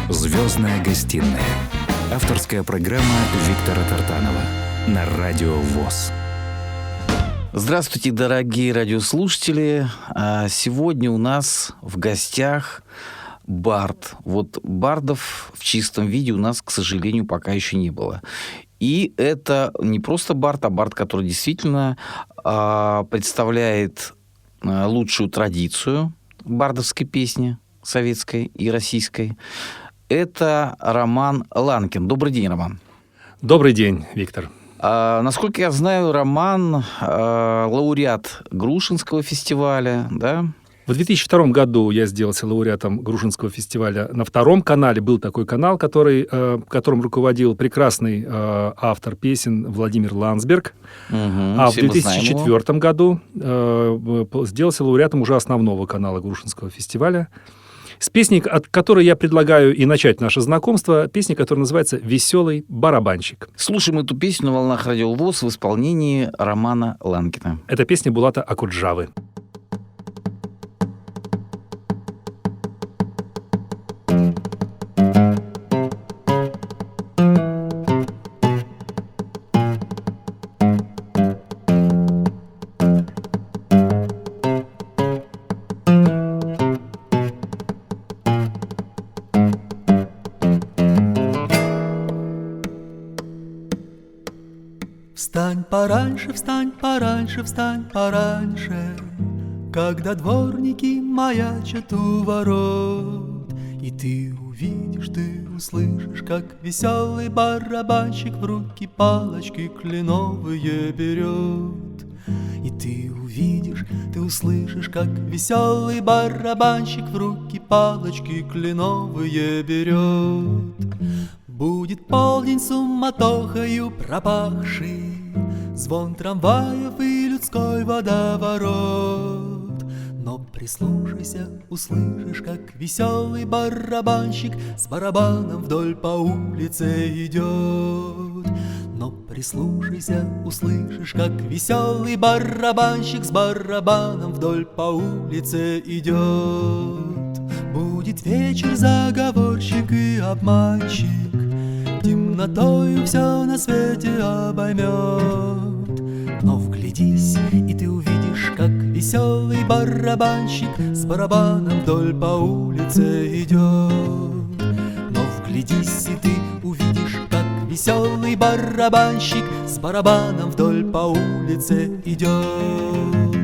«Звездная гостиная». Авторская программа Виктора Тартанова на Радио ВОС. Здравствуйте, дорогие радиослушатели. Сегодня у нас в гостях бард. Вот бардов в чистом виде у нас, к сожалению, пока еще не было. И это не просто бард, а бард, который действительно представляет лучшую традицию бардовской песни, советской и российской. Это Роман Ланкин. Добрый день, Роман. Добрый день, Виктор. Насколько я знаю, Роман лауреат Грушинского фестиваля, да? В 2002 году я сделался лауреатом Грушинского фестиваля. На втором канале был такой канал, которым руководил прекрасный автор песен Владимир Ландсберг. А в 2004 году сделался лауреатом уже основного канала Грушинского фестиваля. С песней, от которой я предлагаю и начать наше знакомство, песня, которая называется «Веселый барабанщик». Слушаем эту песню на волнах Радио ВОС в исполнении Романа Ланкина. Это песня Булата Акуджавы. Встань пораньше, встань пораньше, когда дворники маячат у ворот. И ты увидишь, ты услышишь, как веселый барабанщик в руки палочки кленовые берет. И ты увидишь, ты услышишь, как веселый барабанщик в руки палочки кленовые берет. Будет полдень суматохою пропахший, звон трамваев и людской водоворот. Но прислушайся, услышишь, как веселый барабанщик с барабаном вдоль по улице идет. Но прислушайся, услышишь, как веселый барабанщик с барабаном вдоль по улице идет. Будет вечер, заговорщик и обманщик, темнотою все на свете обоймет. Но вглядись, и ты увидишь, как веселый барабанщик с барабаном вдоль по улице идет. Но вглядись, и ты увидишь, как веселый барабанщик с барабаном вдоль по улице идет.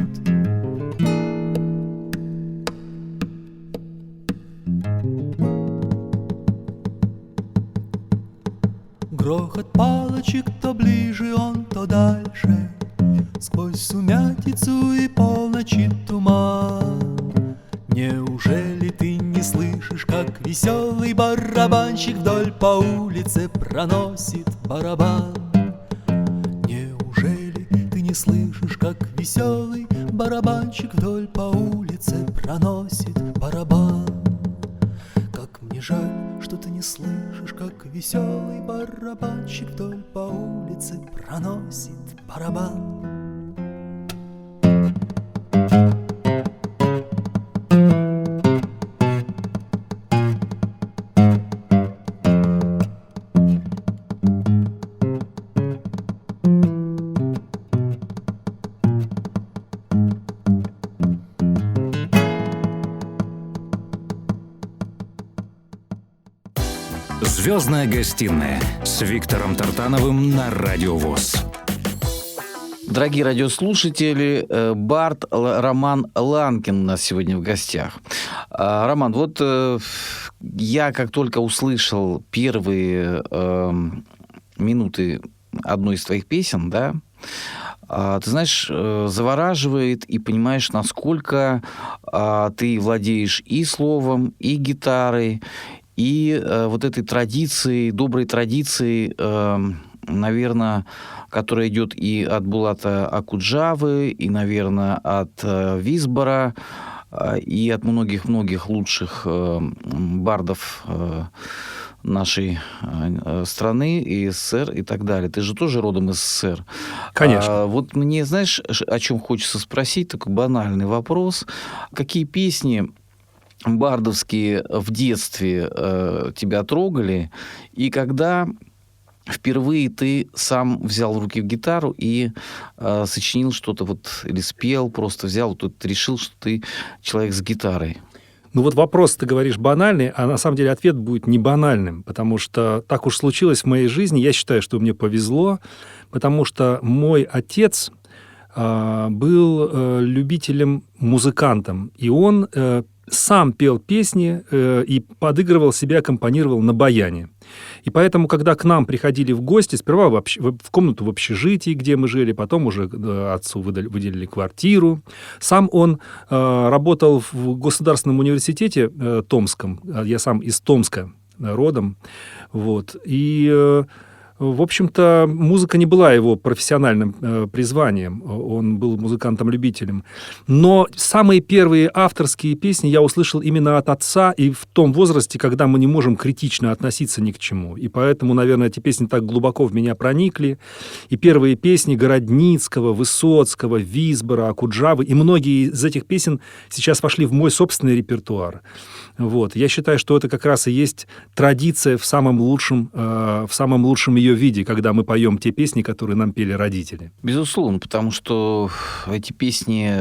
Грохот палочек то ближе он, то дальше, сквозь сумятицу и полночи туман. Неужели ты не слышишь, как веселый барабанщик вдоль по улице проносит барабан? Неужели ты не слышишь, как веселый барабанщик вдоль по улице проносит барабан? Как мне жаль, что ты не слышишь, как веселый барабанщик вдоль по улице проносит барабан. «Звездная гостиная» с Виктором Тартановым на Радио ВОС. Дорогие радиослушатели, бард Роман Ланкин у нас сегодня в гостях. Роман, вот я как только услышал первые минуты одной из твоих песен, да, ты знаешь, завораживает и понимаешь, насколько ты владеешь и словом, и гитарой, и вот этой традицией, доброй традицией, наверное, которая идет и от Булата Акуджавы, и, наверное, от Визбора, и от многих-многих лучших бардов нашей страны, и СССР и так далее. Ты же тоже родом из СССР. Конечно. Вот мне, знаешь, о чем хочется спросить? Такой банальный вопрос. Какие песни бардовские в детстве тебя трогали, и когда впервые ты сам взял в руки гитару и сочинил что-то вот, или спел, просто взял, тут решил, что ты человек с гитарой? Ну вот вопрос, ты говоришь, банальный, а на самом деле ответ будет не банальным, потому что так уж случилось в моей жизни. Я считаю, что мне повезло, потому что мой отец был любителем, музыкантом, и он сам пел песни и подыгрывал себе, аккомпанировал на баяне. И поэтому, когда к нам приходили в гости, сперва в комнату в общежитии, где мы жили, потом уже отцу выделили квартиру. Сам он работал в Государственном университете Томском. Я сам из Томска родом. Вот. И в общем-то, музыка не была его профессиональным призванием. Он был музыкантом-любителем. Но самые первые авторские песни я услышал именно от отца и в том возрасте, когда мы не можем критично относиться ни к чему. И поэтому, наверное, эти песни так глубоко в меня проникли. И первые песни Городницкого, Высоцкого, Висбора, Окуджавы. И многие из этих песен сейчас вошли в мой собственный репертуар. Вот. Я считаю, что это как раз и есть традиция в самом лучшем ее виде, когда мы поем те песни, которые нам пели родители. Безусловно, потому что эти песни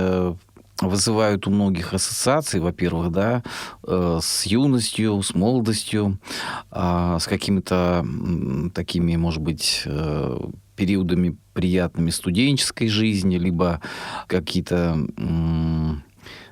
вызывают у многих ассоциации, во-первых, да, с юностью, с молодостью, с какими-то такими, может быть, периодами приятными студенческой жизни, либо какие-то...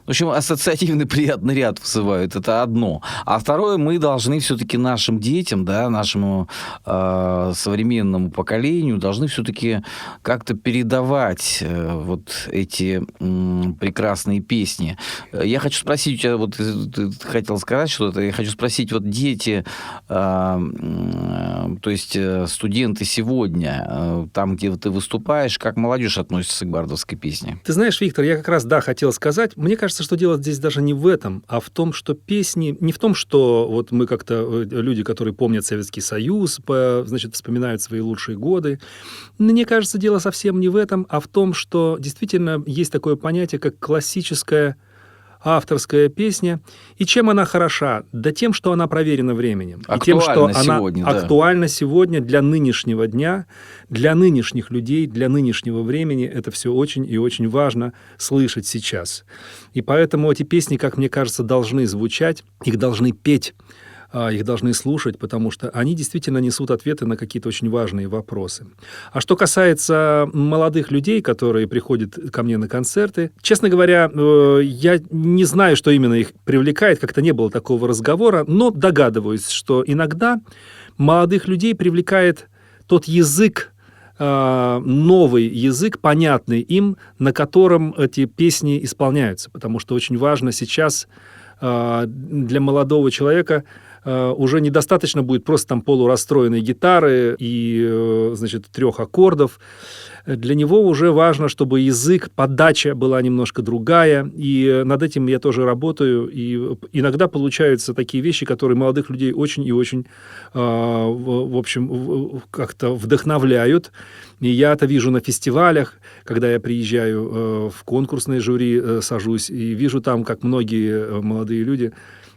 В общем, ассоциативный приятный ряд вызывают, это одно. А второе, мы должны все-таки нашим детям, да, нашему современному поколению, должны все-таки как-то передавать вот эти прекрасные песни. Я хочу спросить у тебя, вот ты хотел сказать что-то, я хочу спросить, вот дети, то есть студенты сегодня, там, где ты выступаешь, как молодежь относится к бардовской песне? Ты знаешь, Виктор, я как раз, да, хотел сказать, мне кажется, что дело здесь даже не в этом, а в том, что песни... Не в том, что вот мы как-то... Люди, которые помнят Советский Союз, значит, вспоминают свои лучшие годы. Мне кажется, дело совсем не в этом, а в том, что действительно есть такое понятие, как классическая авторская песня. И чем она хороша? Да тем, что она проверена временем. Актуальна и тем, что сегодня, она да. актуальна сегодня для нынешнего дня, для нынешних людей, для нынешнего времени. Это все очень и очень важно слышать сейчас. И поэтому эти песни, как мне кажется, должны звучать, их должны петь, их должны слушать, потому что они действительно несут ответы на какие-то очень важные вопросы. А что касается молодых людей, которые приходят ко мне на концерты, честно говоря, я не знаю, что именно их привлекает, как-то не было такого разговора, но догадываюсь, что иногда молодых людей привлекает тот язык, новый язык, понятный им, на котором эти песни исполняются, потому что очень важно сейчас для молодого человека уже недостаточно будет просто там полурастроенной гитары и, значит, 3 аккордов. Для него уже важно, чтобы язык, подача была немножко другая, и над этим я тоже работаю, и иногда получаются такие вещи, которые молодых людей очень и очень, в общем, как-то вдохновляют. И я это вижу на фестивалях, когда я приезжаю в конкурсное жюри, сажусь, и вижу там, как многие молодые люди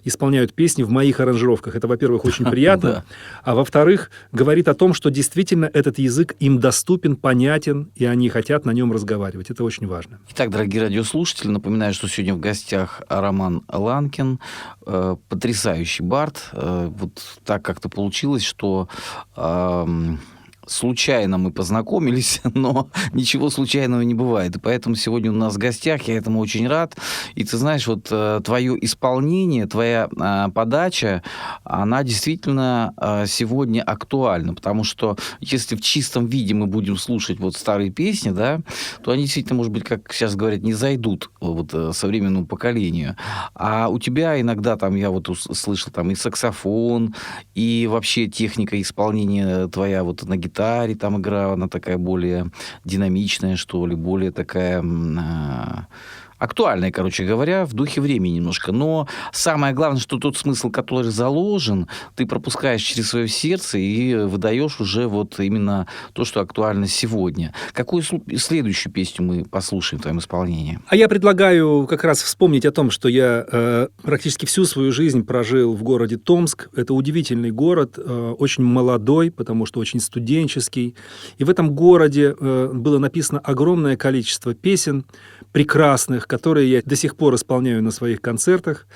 исполняют песни в моих аранжировках. Это, во-первых, очень приятно, а во-вторых, говорит о том, что действительно этот язык им доступен, понятен, и они хотят на нем разговаривать. Это очень важно. Итак, дорогие радиослушатели, напоминаю, что сегодня в гостях Роман Ланкин, потрясающий бард. Вот так как-то получилось, что... случайно мы познакомились, но ничего случайного не бывает. И поэтому сегодня у нас в гостях, я этому очень рад. И ты знаешь, вот твое исполнение, твоя подача, она действительно сегодня актуальна. Потому что если в чистом виде мы будем слушать вот старые песни, да, то они действительно, может быть, как сейчас говорят, не зайдут вот современному поколению. А у тебя иногда там, я вот слышал, там и саксофон, и вообще техника исполнения твоя вот на гитаре там игра, она такая более динамичная, что ли, более такая актуальное, короче говоря, в духе времени немножко. Но самое главное, что тот смысл, который заложен, ты пропускаешь через свое сердце и выдаешь уже вот именно то, что актуально сегодня. Какую следующую песню мы послушаем в твоем исполнении? А я предлагаю как раз вспомнить о том, что я практически всю свою жизнь прожил в городе Томск. Это удивительный город, очень молодой, потому что очень студенческий. И в этом городе было написано огромное количество песен прекрасных, которые я до сих пор исполняю на своих концертах.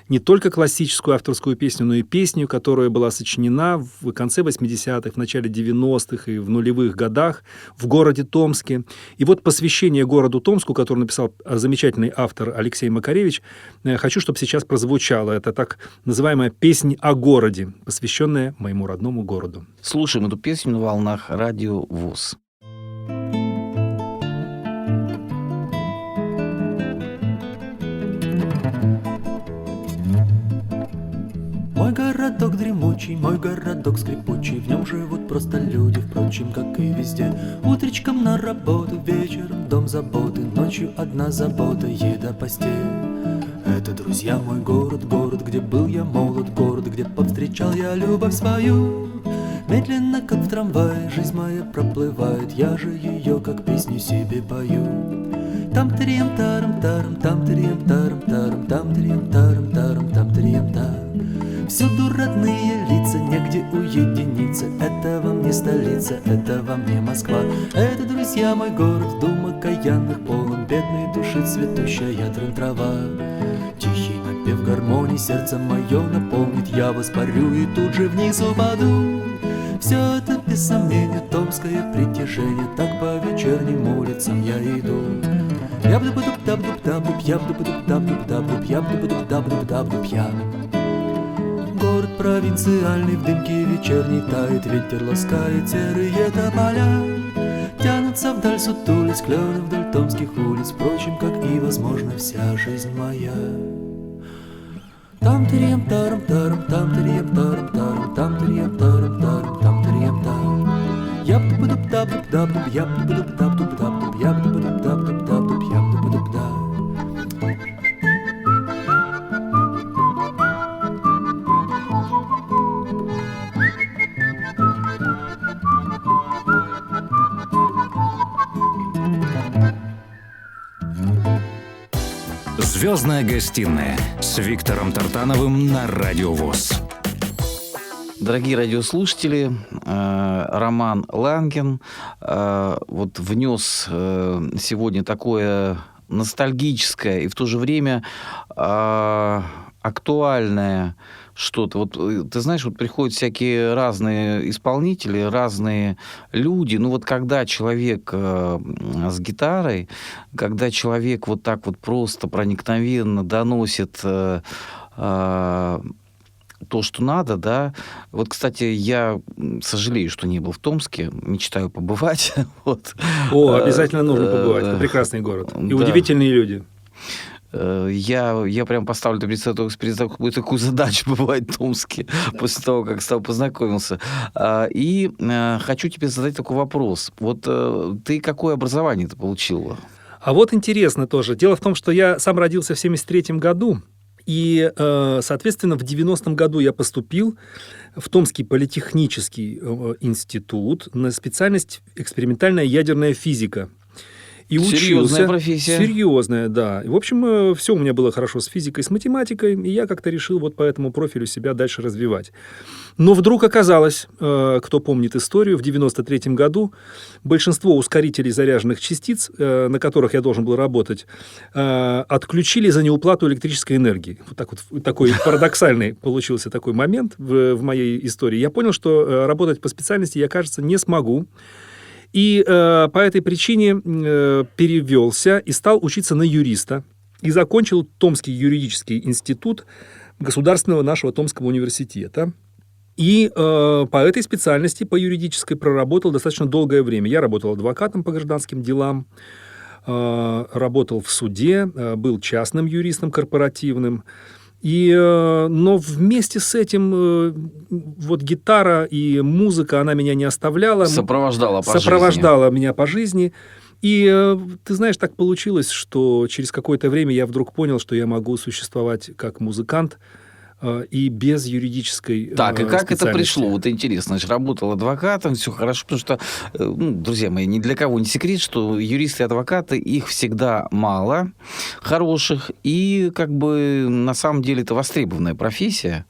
Не только классическую авторскую песню, но и песню, которая была сочинена в конце 80-х, в начале 90-х и в нулевых годах в городе Томске. И вот посвящение городу Томску, который написал замечательный автор Алексей Макаревич, хочу, чтобы сейчас прозвучало. Это так называемая «Песнь о городе», посвященная моему родному городу. Слушаем эту песню на волнах Радио ВОС. Мой городок дремучий, мой городок скрипучий, в нем живут просто люди, впрочем, как и везде. Утречком на работу, вечером дом заботы, ночью одна забота, еда, постель. Это, друзья, мой город, город, где был я молод, город, где повстречал я любовь свою. Медленно, как в трамвае, жизнь моя проплывает, я же ее, как песню себе пою. Там-тырьям-тарам-тарам, там-тырьям-тарам-тарам, там-тырьям-тарам-тарам, там-тырьям-тарам. Всюду родные лица, негде уединиться. Это вам не столица, это вам не Москва. Это, друзья, мой город, дум окаянных полон, бедной души цветущая трава. Тихий напев гармонии сердце мое наполнит, я воспарю и тут же вниз упаду. Все это без сомнения томское притяжение, так по вечерним улицам я иду. Город провинциальный, в дымке вечерней тает, ветер ласкает серые тополя. Тянутся вдаль, сутулись клены вдоль томских улиц, впрочем, как и, возможно, вся жизнь моя. Там-тырьям-тарам-тарам, там-тырьям-тарам-тарам, там-тырьям-тарам-тарам, там-тырьям-тарам. Яб-дуб-дуб-даб-дуб-даб-дуб, яб-дуб-дуб-даб-дуб-даб-дуб, яб-дуб-дуб-даб-дуб-даб-дуб, яб-дуб-дуб-даб. «Звездная гостиная» с Виктором Тартановым на Радио ВОС. Дорогие радиослушатели, Роман Ланкин вот внес сегодня такое ностальгическое и в то же время актуальное что-то. Вот ты знаешь, вот приходят всякие разные исполнители, разные люди. Ну вот когда человек с гитарой, когда человек вот так вот просто проникновенно доносит то, что надо, да. Вот, кстати, я сожалею, что не был в Томске, мечтаю побывать. Вот. О, обязательно нужно побывать. Это прекрасный город. И да. Удивительные люди. Я прям поставлю перед собой такую задачу побывать в Томске после того, как с тобой познакомился. И хочу тебе задать такой вопрос. Вот ты какое образование ты получил? А вот интересно тоже. Дело в том, что я сам родился в 1973 году. И, соответственно, в 90-м году я поступил в Томский политехнический институт на специальность экспериментальная ядерная физика. И серьезная профессия. Серьезная, да. И, в общем, все у меня было хорошо с физикой, с математикой, и я как-то решил вот по этому профилю себя дальше развивать. Но вдруг оказалось, кто помнит историю, в 93-м году большинство ускорителей заряженных частиц, на которых я должен был работать, отключили за неуплату электрической энергии. Вот такой парадоксальный получился такой момент в моей истории. Я понял, что работать по специальности я, кажется, не смогу. И по этой причине перевелся и стал учиться на юриста. И закончил Томский юридический институт государственного нашего Томского университета. И по этой специальности, по юридической, проработал достаточно долгое время. Я работал адвокатом по гражданским делам, работал в суде, был частным юристом корпоративным. Но вместе с этим вот гитара и музыка, она меня не оставляла. Сопровождала меня по жизни. И ты знаешь, так получилось, что через какое-то время я вдруг понял, что я могу существовать как музыкант и без юридической Так, и как это специальности. пришло? Вот интересно, значит, работал адвокатом, все хорошо, потому что, друзья мои, ни для кого не секрет, что юристы и адвокаты, их всегда мало, хороших, и как бы на самом деле это востребованная профессия.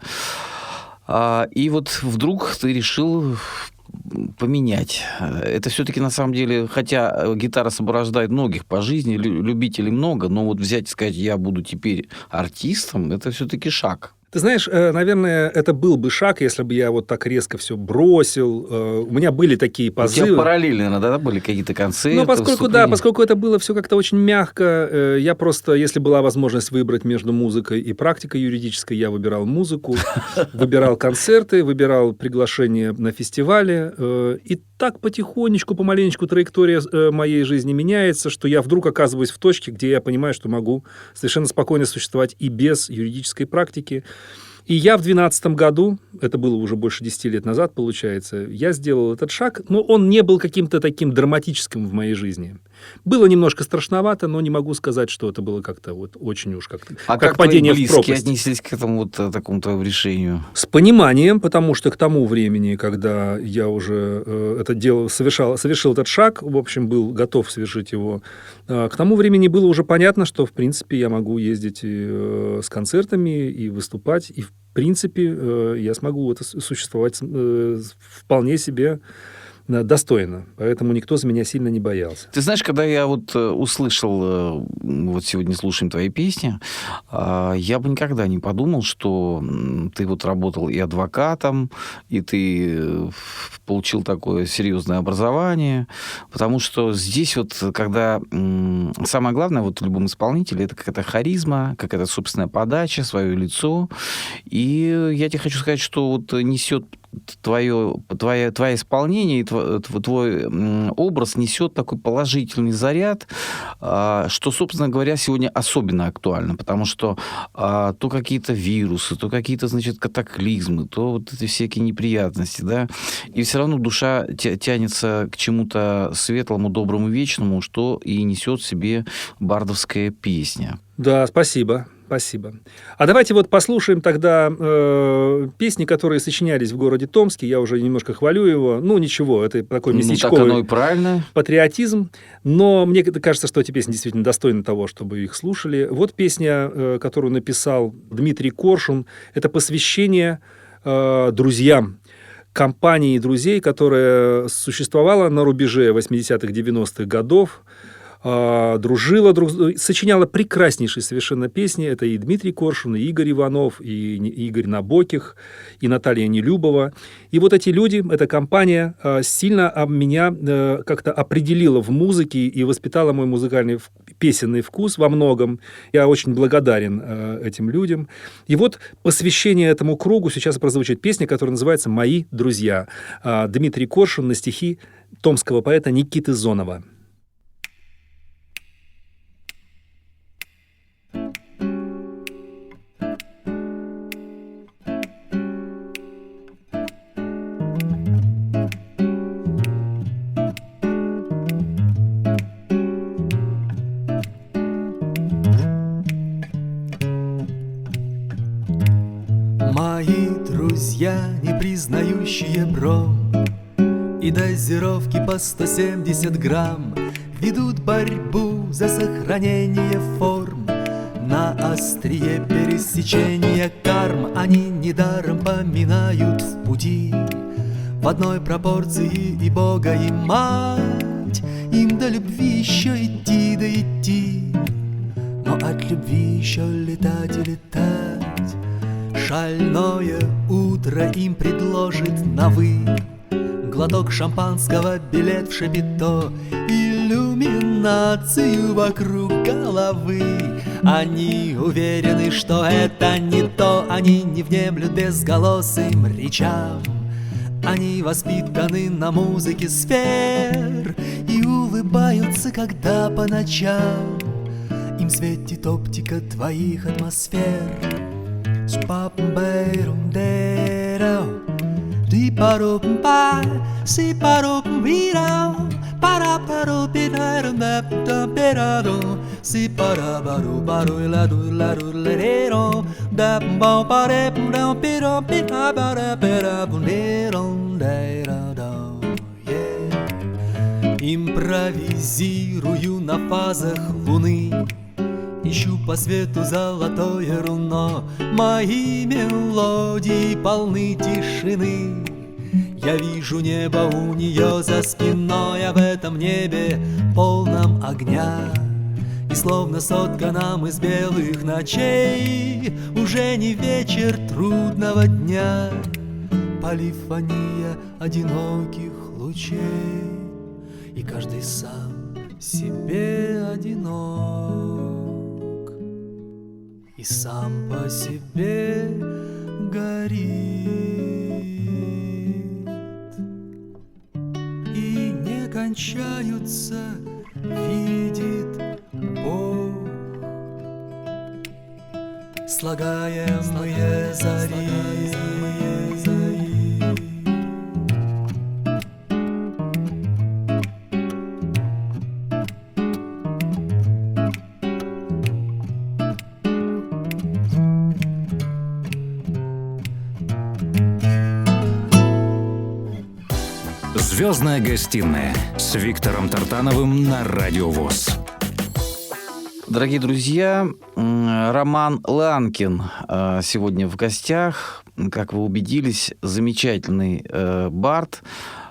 И вот вдруг ты решил поменять. Это все-таки на самом деле, хотя гитара сопровождает многих по жизни, любителей много, но вот взять и сказать, я буду теперь артистом, это все-таки шаг. Ты знаешь, наверное, это был бы шаг, если бы я вот так резко все бросил. У меня были такие позывы. У тебя параллельно, да, были какие-то концерты? Ну, поскольку это было все как-то очень мягко, я просто, если была возможность выбрать между музыкой и практикой юридической, я выбирал музыку, выбирал концерты, выбирал приглашения на фестивали. И так потихонечку, помаленечку траектория моей жизни меняется, что я вдруг оказываюсь в точке, где я понимаю, что могу совершенно спокойно существовать и без юридической практики. И я в 2012 году, это было уже больше 10 лет назад, получается, я сделал этот шаг, но он не был каким-то таким драматическим в моей жизни. Было немножко страшновато, но не могу сказать, что это было как-то вот очень уж как-то как падение в пропасть. А как твои близкие отнеслись к этому вот такому-то решению? С пониманием, потому что к тому времени, когда я уже это дело совершил этот шаг, в общем, был готов совершить его, к тому времени было уже понятно, что, в принципе, я могу ездить с концертами и выступать, и, в принципе, я смогу существовать вполне себе достойно. Поэтому никто за меня сильно не боялся. Ты знаешь, когда я вот услышал, вот сегодня слушаем твои песни, я бы никогда не подумал, что ты вот работал и адвокатом, и ты получил такое серьезное образование, потому что здесь вот, когда самое главное вот в любом исполнителе, это какая-то харизма, какая-то собственная подача, свое лицо, и я тебе хочу сказать, что вот несет твое исполнение и твой образ несет такой положительный заряд, что, собственно говоря, сегодня особенно актуально, потому что то какие-то вирусы, то какие-то, значит, катаклизмы, то вот эти всякие неприятности, да, и все равно душа тянется к чему-то светлому, доброму, вечному, что и несет в себе бардовская песня. Да, спасибо. Спасибо. А давайте вот послушаем тогда песни, которые сочинялись в городе Томске. Я уже немножко хвалю его. Ну, ничего, это такой местечковый так оно и правильно. Патриотизм. Но мне кажется, что эти песни действительно достойны того, чтобы их слушали. Вот песня, которую написал Дмитрий Коршун. Это посвящение друзьям. Компании друзей, которая существовала на рубеже 80-х, 90-х годов. Дружила, сочиняла прекраснейшие совершенно песни. Это и Дмитрий Коршун, и Игорь Иванов, и Игорь Набоких, и Наталья Нелюбова. И вот эти люди, эта компания сильно меня как-то определила в музыке и воспитала мой музыкальный песенный вкус во многом. Я очень благодарен этим людям. И вот посвящение этому кругу сейчас прозвучит песня, которая называется «Мои друзья». Дмитрий Коршун на стихи томского поэта Никиты Зонова. Мои друзья, не признающие бром и дозировки по 170 грамм, ведут борьбу за сохранение форм на острие пересечения карм. Они недаром поминают в пути в одной пропорции и Бога, и мать. Им до любви еще идти да идти, но от любви еще летать и летать. Шальное утро им предложит на «вы» глоток шампанского, билет в шапито, иллюминацию вокруг головы. Они уверены, что это не то, они не внемлют безголосым речам. Они воспитаны на музыке сфер и улыбаются, когда по ночам им светит оптика твоих атмосфер. Di paro pa, si paro pira, para paro pit Si para baru baru la du lerero da bom pare pum piro pita bara pera bunderon да. Импровизирую на фазах луны, ищу по свету золотое руно. Мои мелодии полны тишины. Я вижу небо у нее за спиной, а в этом небе полном огня. И словно сотканном из белых ночей уже не вечер трудного дня. Полифония одиноких лучей, и каждый сам себе одинок, и сам по себе горит, и не кончаются, видит Бог, слагаемые зари. «Звездная гостиная» с Виктором Тартановым на Радио ВОС. Дорогие друзья, Роман Ланкин сегодня в гостях. Как вы убедились, замечательный бард,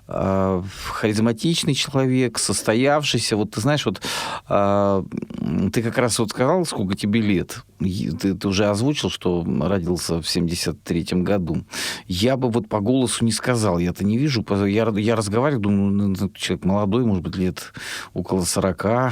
харизматичный человек, состоявшийся. Вот ты знаешь, вот ты как раз вот сказал, сколько тебе лет. Ты уже озвучил, что родился в 73-м году. Я бы вот по голосу не сказал. Я-то не вижу. Я разговариваю, думаю, человек молодой, может быть, лет около 40. То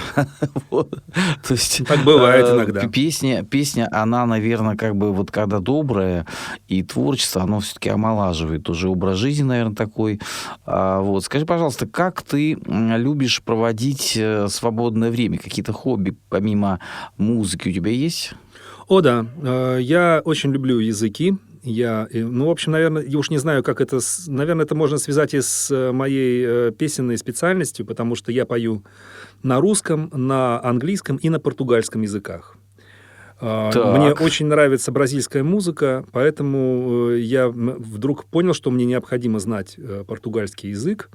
есть, так бывает иногда. Песня, она, наверное, как бы вот когда добрая, и творчество, оно все-таки омолаживает. Уже образ жизни, наверное, такой. Вот. Скажи, пожалуйста, как ты любишь проводить свободное время? Какие-то хобби помимо музыки у тебя есть? О, да. Я очень люблю языки. В общем, наверное, я уж не знаю, как это... Наверное, это можно связать и с моей песенной специальностью, потому что я пою на русском, на английском и на португальском языках. Так. Мне очень нравится бразильская музыка, поэтому я вдруг понял, что мне необходимо знать португальский язык.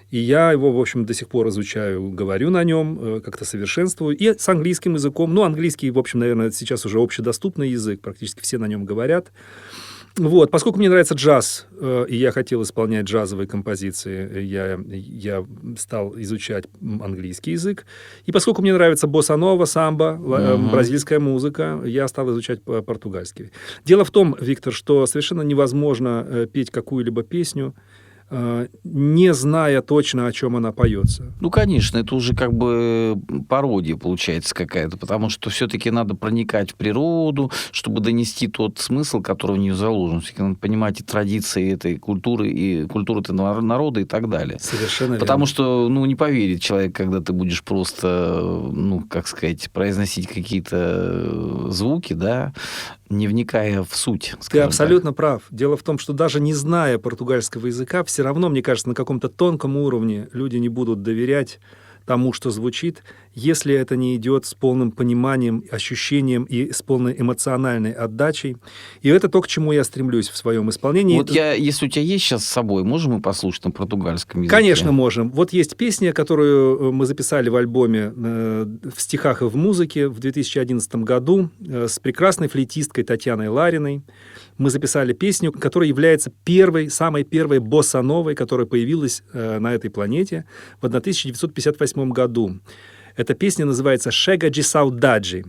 И я его, в общем, до сих пор изучаю, говорю на нем, как-то совершенствую. И с английским языком. Ну, английский, в общем, наверное, сейчас уже общедоступный язык, практически все на нем говорят. Вот. Поскольку мне нравится джаз, и я хотел исполнять джазовые композиции, я стал изучать английский язык. И поскольку мне нравится босса-нова, самбо, бразильская музыка, я стал изучать португальский. Дело в том, Виктор, что совершенно невозможно петь какую-либо песню, не зная точно, о чем она поется. Ну, конечно, это уже как бы пародия получается какая-то, потому что все-таки надо проникать в природу, чтобы донести тот смысл, который в нее заложен. Все-таки надо понимать и традиции этой культуры, и культуру этого народа и так далее. Совершенно верно. Потому что, не поверит человек, когда ты будешь просто, произносить какие-то звуки, да, не вникая в суть. Ты абсолютно прав. Дело в том, что даже не зная португальского языка, все равно, мне кажется, на каком-то тонком уровне люди не будут доверять тому, что звучит, если это не идет с полным пониманием, ощущением и с полной эмоциональной отдачей. И это то, к чему я стремлюсь в своем исполнении. Вот если у тебя есть сейчас с собой, можем мы послушать на португальском языке? Конечно, можем. Вот есть песня, которую мы записали в альбоме в стихах и в музыке в 2011 году с прекрасной флейтисткой Татьяной Лариной. Мы записали песню, которая является самой первой босса-новой, которая появилась на этой планете в 1958 году. Эта песня называется «Chega de Saudade».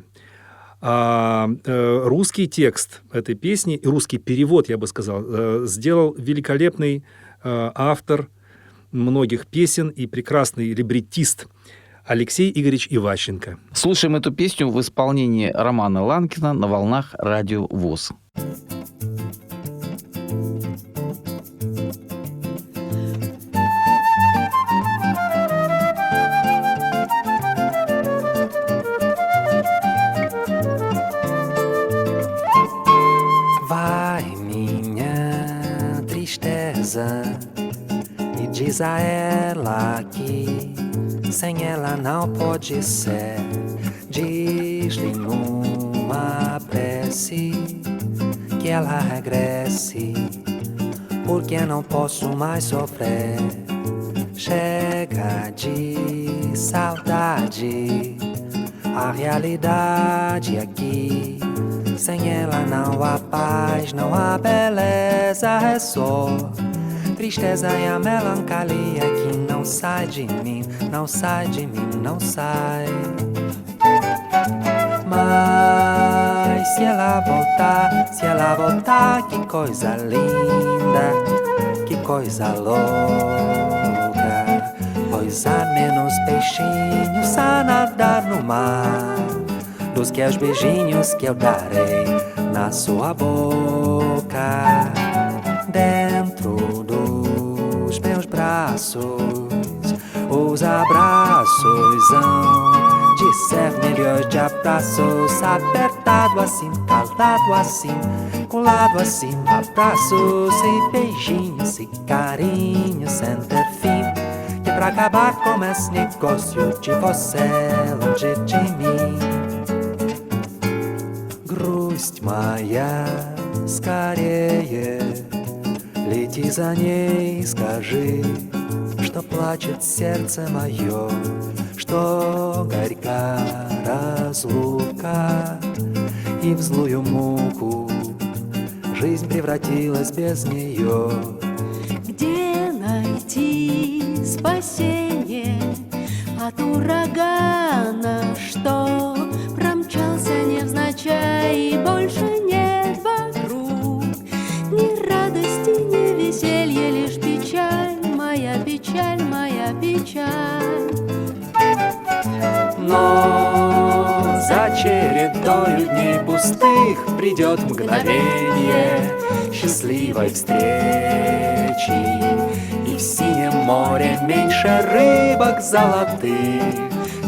Русский текст этой песни и русский перевод, я бы сказал, сделал великолепный автор многих песен и прекрасный либреттист Алексей Игоревич Иващенко. Слушаем эту песню в исполнении Романа Ланкина на волнах Радио ВОС. Vai minha tristeza e diz a ela que sem ela não pode ser. Diz-lhe numa prece que ela regresse, porque eu não posso mais sofrer. Chega de saudade, a realidade aqui. Sem ela não há paz, não há beleza, é só tristeza e a melancolia que não sai de mim, não sai de mim, não sai. Mas se ela voltar, que coisa linda, que coisa louca. Pois há menos peixinhos a nadar no mar dos que os beijinhos que eu darei na sua boca. Dentro dos meus braços, os abraços hão de ser milhões de abraços, apertado assim, calado assim, colado assim, abraços e beijinhos e carinhos sem ter fim. Que pra acabar com esse negócio de você longe de mim. Грусть моя, скорее лети за ней, скажи, что плачет сердце мое, что горька разлука, и в злую муку жизнь превратилась без нее. Где найти спасение от урагана, что промчался невзначай и больше нет вокруг ни радости, ни веселья, лишь печаль, моя печаль, моя печаль. Но за чередою дней пустых придет мгновение счастливой встречи, и в синем море меньше рыбок золотых,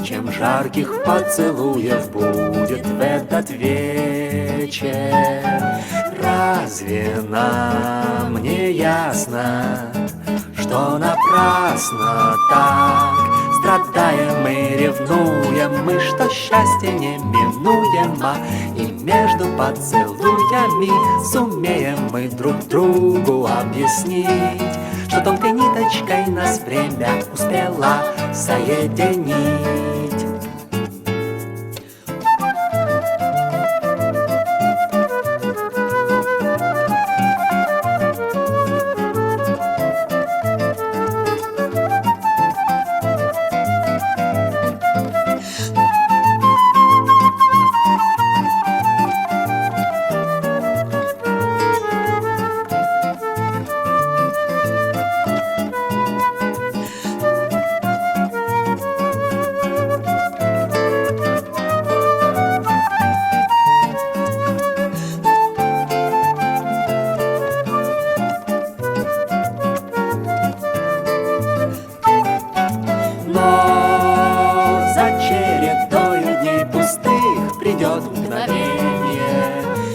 чем жарких поцелуев будет в этот вечер. Разве нам не ясно, что напрасно так страдаем и ревнуем мы, что счастье неминуемо, и между поцелуями сумеем мы друг другу объяснить, что тонкой ниточкой нас время успела соединить.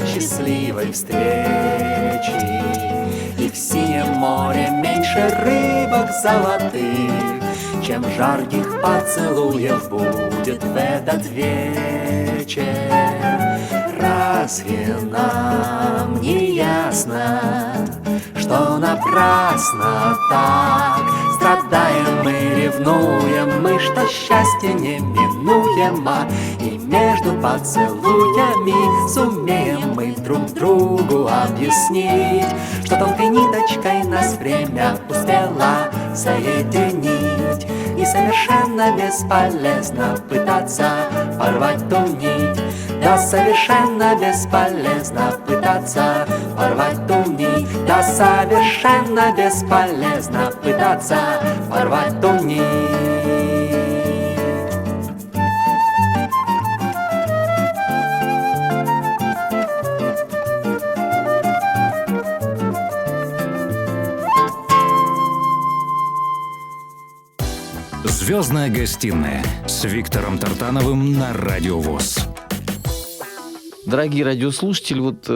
Счастливой встречи, и в синем море меньше рыбок золотых, чем жарких поцелуев будет в этот вечер. Разве нам не ясно, что напрасно так страдаем и ревнуем мы, что счастье неминуемо, и между поцелуями сумеем мы друг другу объяснить, что тонкой ниточкой нас время успела соединить, и совершенно бесполезно пытаться порвать ту нить. Да, совершенно бесполезно пытаться порвать ту нить. Да, совершенно бесполезно пытаться порвать ту нить. «Звездная гостиная» с Виктором Тартановым на Радио ВОС. Дорогие радиослушатели, вот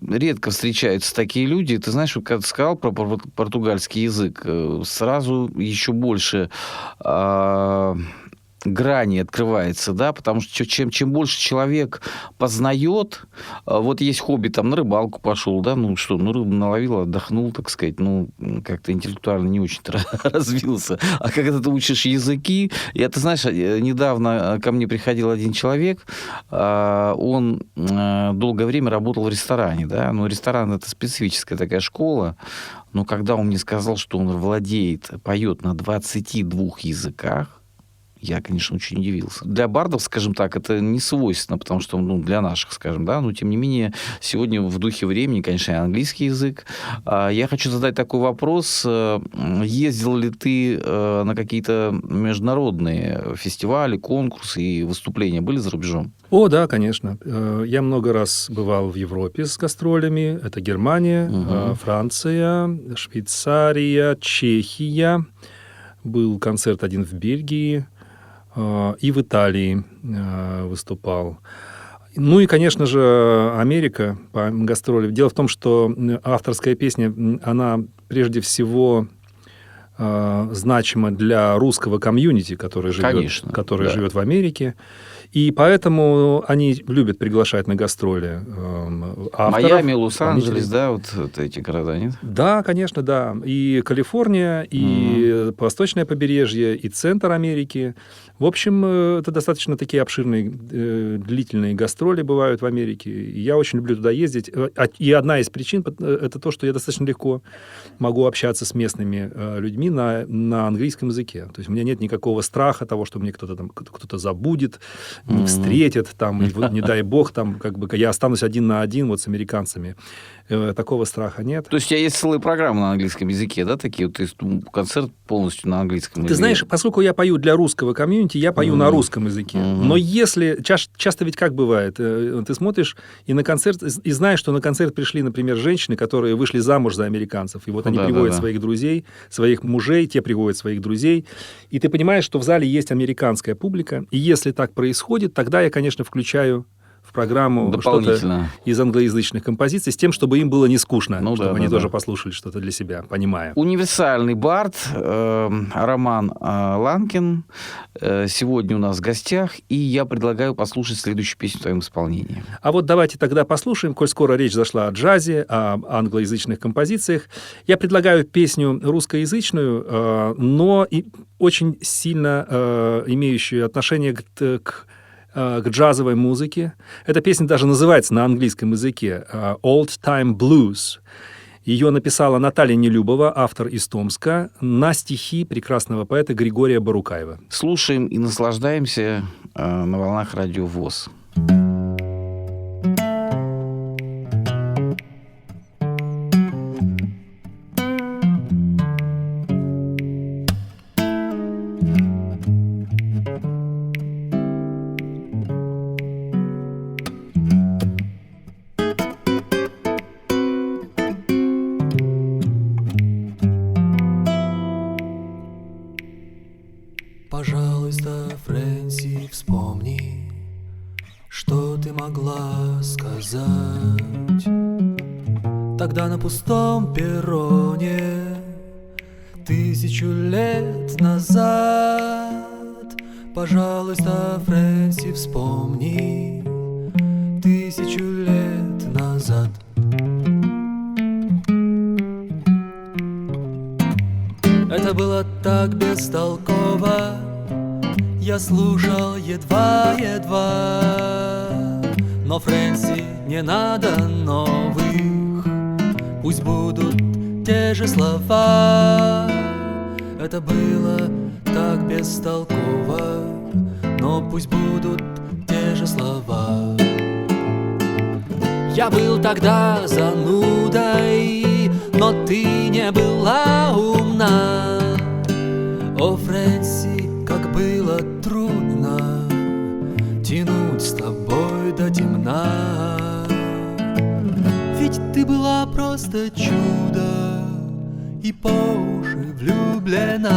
редко встречаются такие люди. Ты знаешь, вот, когда ты сказал про португальский язык, сразу еще больше грани открывается, да, потому что чем больше человек познает, вот есть хобби, там, на рыбалку пошел, да, рыбу наловил, отдохнул, так сказать, как-то интеллектуально не очень развился. А когда ты учишь языки, ты знаешь, недавно ко мне приходил один человек, он долгое время работал в ресторане, да, ресторан — это специфическая такая школа, но когда он мне сказал, что он поет на 22 языках, я, конечно, очень удивился. Для бардов, скажем так, это не свойственно, потому что, для наших, скажем, да, но, тем не менее, сегодня в духе времени, конечно, и английский язык. Я хочу задать такой вопрос. Ездил ли ты на какие-то международные фестивали, конкурсы и выступления? Были за рубежом? О, да, конечно. Я много раз бывал в Европе с гастролями. Это Германия, Франция, Швейцария, Чехия. Был концерт один в Бельгии. И в Италии выступал. И, конечно же, Америка по гастролям. Дело в том, что авторская песня, она прежде всего значима для русского комьюнити, который живет в Америке. И поэтому они любят приглашать на гастроли авторов. Майами, Лос-Анджелес, да, вот эти города, нет? Да, конечно, да. И Калифорния, и восточное побережье, и центр Америки. В общем, это достаточно такие обширные, длительные гастроли бывают в Америке. И я очень люблю туда ездить. И одна из причин — это то, что я достаточно легко могу общаться с местными людьми на английском языке. То есть у меня нет никакого страха того, что мне кто-то забудет, не встретит, там, не дай бог, там, я останусь один на один вот с американцами. Такого страха нет. То есть у тебя есть целая программа на английском языке, да, такие? То есть концерт полностью на английском языке. Ты знаешь, поскольку я пою для русского комьюнити, я пою на русском языке. Но если... Часто ведь как бывает? Ты смотришь и на концерт, и знаешь, что на концерт пришли, например, женщины, которые вышли замуж за американцев. И вот они приводят своих друзей, своих мужей, те приводят своих друзей. И ты понимаешь, что в зале есть американская публика. И если так происходит, тогда я, конечно, включаю в программу что-то из англоязычных композиций, с тем, чтобы им было не скучно, чтобы они тоже послушали что-то для себя, понимая. Универсальный бард Роман Ланкин сегодня у нас в гостях, и я предлагаю послушать следующую песню в твоем исполнении. А вот давайте тогда послушаем, коль скоро речь зашла о джазе, о англоязычных композициях. Я предлагаю песню русскоязычную, но и очень сильно имеющую отношение к джазовой музыке. Эта песня даже называется на английском языке «Old Time Blues». Ее написала Наталья Нелюбова, автор из Томска, на стихи прекрасного поэта Григория Барукаева. Слушаем и наслаждаемся на волнах радио ВОС. Пожалуйста, Фрэнси, вспомни, что ты могла сказать тогда на пустом перроне 1000 лет назад. Пожалуйста, Фрэнси, вспомни 1000 лет назад. Это было так бестолково, я слушал едва-едва. Но, Фрэнси, не надо новых, пусть будут те же слова. Это было так бестолково, но пусть будут те же слова. Я был тогда занудой, но ты не была умна. О, Фрэнси, как было трудно тянуть с тобой до темна. Ведь ты была просто чудо и по уши влюблена.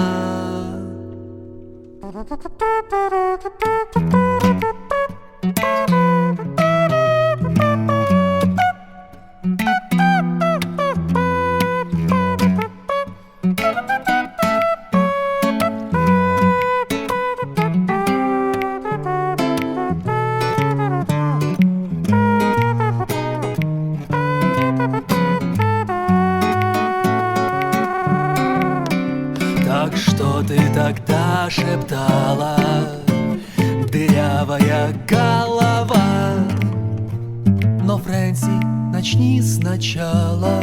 Так что ты тогда шептала, дырявая голова? Но, Фрэнси, начни сначала,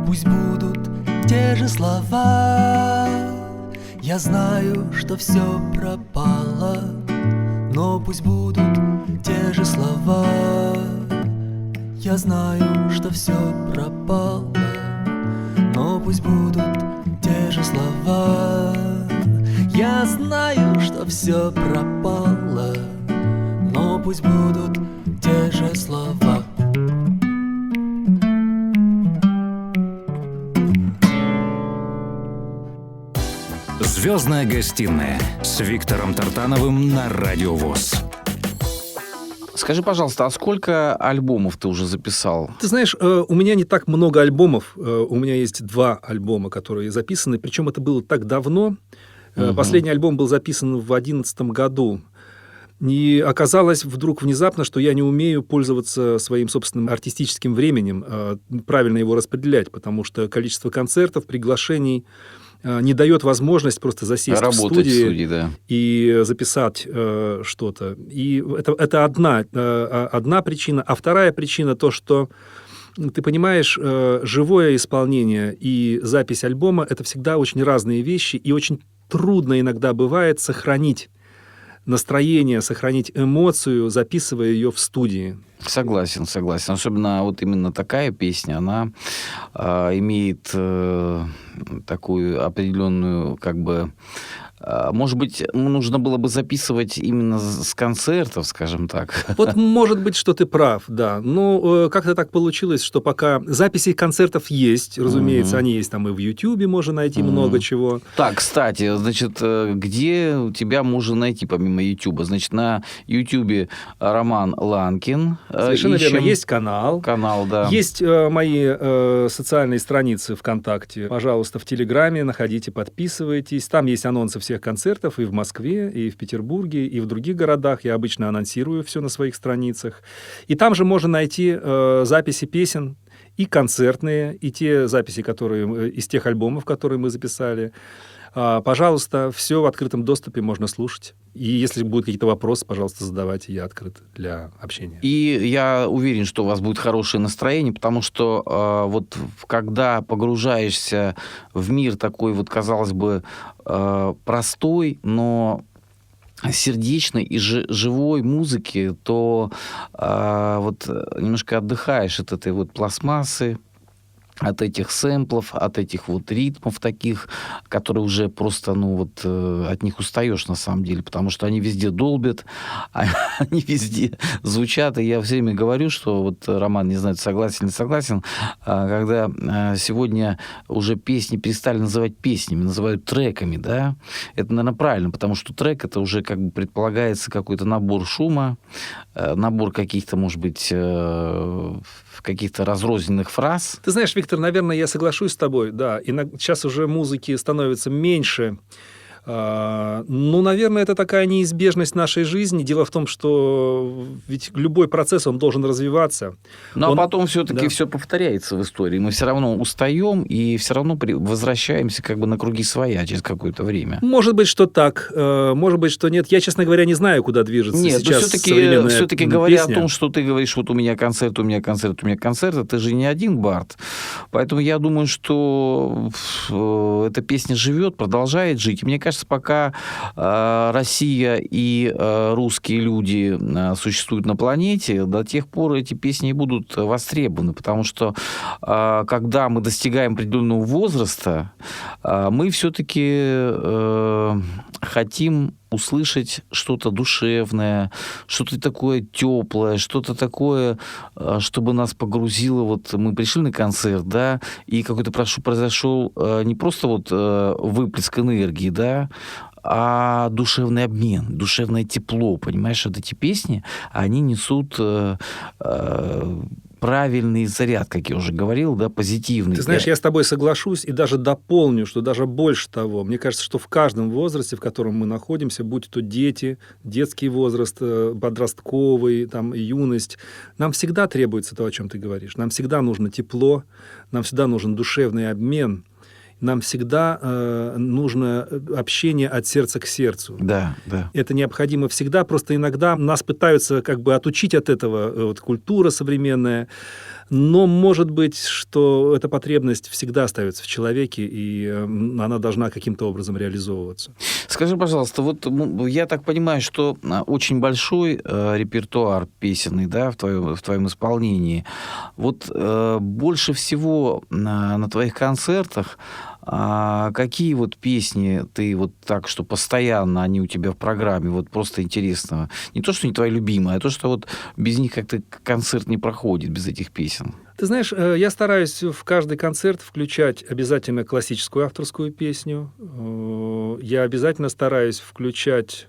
пусть будут те же слова. Я знаю, что все пропало, но пусть будут те же слова. Я знаю, что все пропало, но пусть будут те же слова. Я знаю, что все пропало, но пусть будут те же слова. «Звездная гостиная» с Виктором Тартановым на Радио ВОС. Скажи, пожалуйста, а сколько альбомов ты уже записал? Ты знаешь, у меня не так много альбомов. У меня есть 2 альбома, которые записаны. Причем это было так давно. Последний альбом был записан в 2011 году. И оказалось вдруг внезапно, что я не умею пользоваться своим собственным артистическим временем, правильно его распределять, потому что количество концертов, приглашений не дает возможность просто засесть в студии, да, и записать что-то. И это одна причина. А вторая причина то, что, ты понимаешь, живое исполнение и запись альбома – это всегда очень разные вещи, и очень трудно иногда бывает сохранить настроение, сохранить эмоцию, записывая ее в студии. Согласен. Особенно вот именно такая песня, она имеет такую определенную, как бы, может быть, нужно было бы записывать именно с концертов, скажем так. Вот может быть, что ты прав, да. Но как-то так получилось, что пока записи концертов есть, разумеется, они есть там и в Ютьюбе, можно найти много чего. Так, кстати, значит, где тебя можно найти помимо Ютьюба? Значит, на Ютьюбе Роман Ланкин. Совершенно верно. Есть канал. Канал, да. Есть мои социальные страницы ВКонтакте. Пожалуйста, в Телеграме находите, подписывайтесь. Там есть анонсы всех концертов и в Москве, и в Петербурге, и в других городах. Я обычно анонсирую все на своих страницах. И там же можно найти записи песен, и концертные, и те записи, которые из тех альбомов, которые мы записали. Пожалуйста, все в открытом доступе можно слушать. И если будут какие-то вопросы, пожалуйста, задавайте, я открыт для общения. И я уверен, что у вас будет хорошее настроение, потому что вот когда погружаешься в мир такой, вот, казалось бы, простой, но сердечной и живой музыки, то вот немножко отдыхаешь от этой вот пластмассы, от этих сэмплов, от этих вот ритмов таких, которые уже просто, ну вот, от них устаешь на самом деле, потому что они везде долбят, они везде звучат, и я все время говорю, что вот, Роман, не знаю, согласен, не согласен, когда сегодня уже песни перестали называть песнями, называют треками, да, это, наверное, правильно, потому что трек — это уже как бы предполагается какой-то набор шума, набор каких-то, может быть, каких-то разрозненных фраз. Ты знаешь, Виктор, наверное, я соглашусь с тобой, да. Сейчас уже музыки становится меньше. Ну, наверное, это такая неизбежность нашей жизни. Дело в том, что ведь любой процесс, он должен развиваться. Ну, а потом все-таки все повторяется в истории. Мы все равно устаем и все равно возвращаемся как бы на круги своя через какое-то время. Может быть, что так, может быть, что нет. Я, честно говоря, не знаю, куда движется сейчас современная песня. Все-таки говоря о том, что ты говоришь, вот у меня концерт, у меня концерт, у меня концерт, ты же не один бард. Поэтому я думаю, что эта песня живет, продолжает жить. И мне кажется, пока Россия и русские люди существуют на планете, до тех пор эти песни и будут востребованы, потому что когда мы достигаем определенного возраста, мы все-таки хотим услышать что-то душевное, что-то такое теплое, что-то такое, чтобы нас погрузило. Вот мы пришли на концерт, да, и какой-то произошел не просто вот выплеск энергии, да, а душевный обмен, душевное тепло, понимаешь, вот эти песни, они несут правильный заряд, как я уже говорил, да, позитивный. Ты знаешь, я с тобой соглашусь и даже дополню, что даже больше того. Мне кажется, что в каждом возрасте, в котором мы находимся, будь то дети, детский возраст, подростковый, там, юность, нам всегда требуется то, о чем ты говоришь. Нам всегда нужно тепло, нам всегда нужен душевный обмен. нам всегда нужно общение от сердца к сердцу. Да, да. Это необходимо всегда, просто иногда нас пытаются как бы отучить от этого, вот, культура современная, но может быть, что эта потребность всегда остается в человеке, и она должна каким-то образом реализовываться. Скажи, пожалуйста, вот я так понимаю, что очень большой репертуар песенный, да, в твоем исполнении. Вот больше всего на твоих концертах какие вот песни ты вот так, что постоянно они у тебя в программе, вот просто интересно. Не то, что не твои любимые, а то, что вот без них как-то концерт не проходит, без этих песен. Ты знаешь, я стараюсь в каждый концерт включать обязательно классическую авторскую песню. Я обязательно стараюсь включать